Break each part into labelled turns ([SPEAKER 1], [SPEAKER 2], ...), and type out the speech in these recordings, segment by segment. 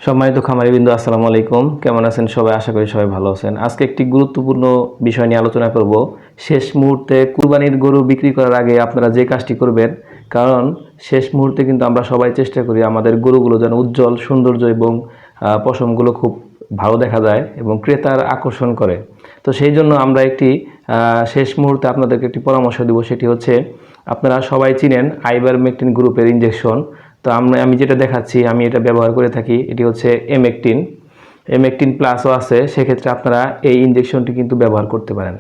[SPEAKER 1] সম্মানিত খামারিবৃন্দ, আসসালামু আলাইকুম। কেমন আছেন সবাই? আশা করি সবাই ভালো আছেন। আজকে একটি গুরুত্বপূর্ণ বিষয় নিয়ে আলোচনা করব। শেষ মুহূর্তে কুরবানির গরু বিক্রি করার আগে আপনারা যে কাজটি করবেন, কারণ শেষ মুহূর্তে কিন্তু আমরা সবাই চেষ্টা করি আমাদের গরুগুলো যেন উজ্জ্বল, সৌন্দর্য এবং পশমগুলো খুব ভালো দেখা যায় এবং ক্রেতার আকর্ষণ করে। তো সেই জন্য আমরা একটি শেষ মুহূর্তে আপনাদেরকে একটি পরামর্শ দেব। সেটি হচ্ছে, আপনারা সবাই চিনেন আইভারমেকটিন গ্রুপের ইনজেকশন। তো আমি যেটা দেখাচ্ছি, আমি এটা ব্যবহার করে থাকি। এটি হচ্ছে এমেকটিন প্লাসও আছে। সেক্ষেত্রে আপনারা এই ইনজেকশনটি কিন্তু ব্যবহার করতে পারেন।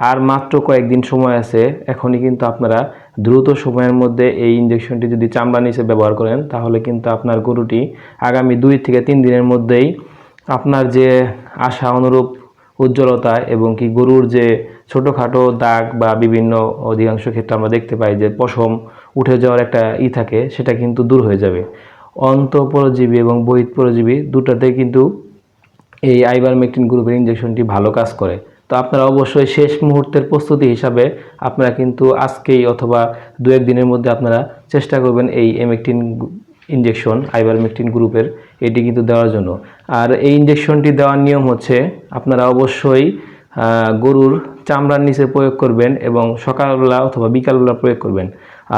[SPEAKER 1] আর মাত্র কয়েকদিন সময় আছে, এখনই কিন্তু আপনারা দ্রুত সময়ের মধ্যে এই ইনজেকশনটি যদি চামড়া নিচে ব্যবহার করেন, তাহলে কিন্তু আপনার গরুটি আগামী 2 থেকে 3 দিনের মধ্যেই আপনার যে আশা অনুরূপ উজ্জ্বলতা এবং কি গরুর যে ছোটোখাটো দাগ বা বিভিন্ন অধিকাংশ ক্ষেত্রে আমরা দেখতে পাই যে পশম উঠে যাওয়ার একটা থাকে, সেটা কিন্তু দূর হয়ে যাবে। অন্তঃপরজীবী এবং বহিঃপরজীবী দুটাতেই কিন্তু এই আইভারমেকটিন গ্রুপের ইনজেকশনটি ভালো কাজ করে। তো আপনারা অবশ্যই শেষ মুহূর্তের প্রস্তুতি হিসাবে আপনারা কিন্তু আজকেই অথবা 2-1 দিনের মধ্যে আপনারা চেষ্টা করবেন এই এমেকটিন ইনজেকশন, আইভারমেকটিন গ্রুপের, এটি কিন্তু দেওয়ার জন্য। আর এই ইনজেকশনটি দেওয়ার নিয়ম হচ্ছে, আপনারা অবশ্যই গরুর চামড়ার নিচে প্রয়োগ করবেন এবং সকালবেলা অথবা বিকালবেলা প্রয়োগ করবেন।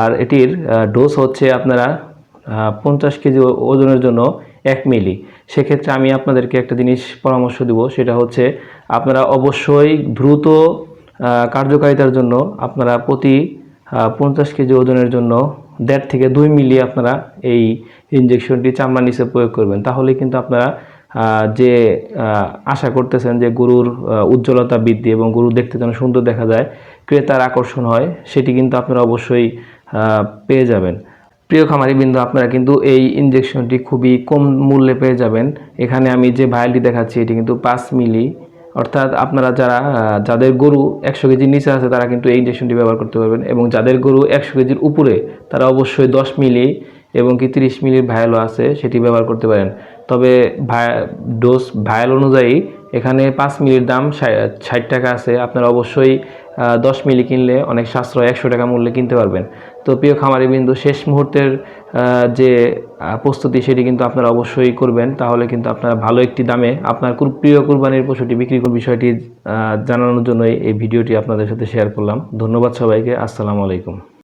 [SPEAKER 1] আর এটির ডোজ হচ্ছে আপনারা 50 কেজি ওজনের জন্য 1 মিলি। সেক্ষেত্রে আমি আপনাদেরকে একটা জিনিস পরামর্শ দেব, সেটা হচ্ছে আপনারা অবশ্যই দ্রুত কার্যকারিতার জন্য আপনারা প্রতি 50 কেজি ওজনের জন্য 1.5 থেকে 2 মিলি আপনারা এই ইনজেকশনটি চামড়ার নিচে প্রয়োগ করবেন। তাহলে কিন্তু আপনারা যে আশা করতেছেন যে গরুর উজ্জ্বলতা বৃদ্ধি এবং গরু দেখতে যেন সুন্দর দেখা যায়, ক্রেতার আকর্ষণ হয়, সেটি কিন্তু আপনারা অবশ্যই পেয়ে যাবেন। প্রিয় খামারিবৃন্দ, আপনারা কিন্তু এই ইনজেকশনটি খুবই কম মূল্যে পেয়ে যাবেন। এখানে আমি যে ভায়ালটি দেখাচ্ছি, এটি কিন্তু 5 মিলি। অর্থাৎ আপনারা যাদের গরু 100 কেজির নিচে আছে, তারা কিন্তু এই ইনজেকশনটি ব্যবহার করতে পারবেন, এবং যাদের গরু 100 কেজির উপরে, তারা অবশ্যই 10 মিলি এবং কি 30 মিলির ভায়ালও আছে, সেটি ব্যবহার করতে পারেন। তবে ডোজ ভায়াল অনুযায়ী এখানে 5 মিলির দাম 60 টাকা আছে। আপনারা অবশ্যই 10 মিলি কিনলে অনেক সাশ্রয় 100 টাকা মূল্যে কিনতে পারবেন। তো প্রিয় খামারিবৃন্দ, শেষ মুহূর্তের যে প্রস্তুতি, সেটি কিন্তু আপনারা অবশ্যই করবেন। তাহলে কিন্তু আপনারা ভালো একটি দামে আপনার প্রিয় কুরবানির পশুটি বিক্রি করার বিষয়টি জানানোর জন্যই এই ভিডিওটি আপনাদের সাথে শেয়ার করলাম। ধন্যবাদ সবাইকে। আসসালামু আলাইকুম।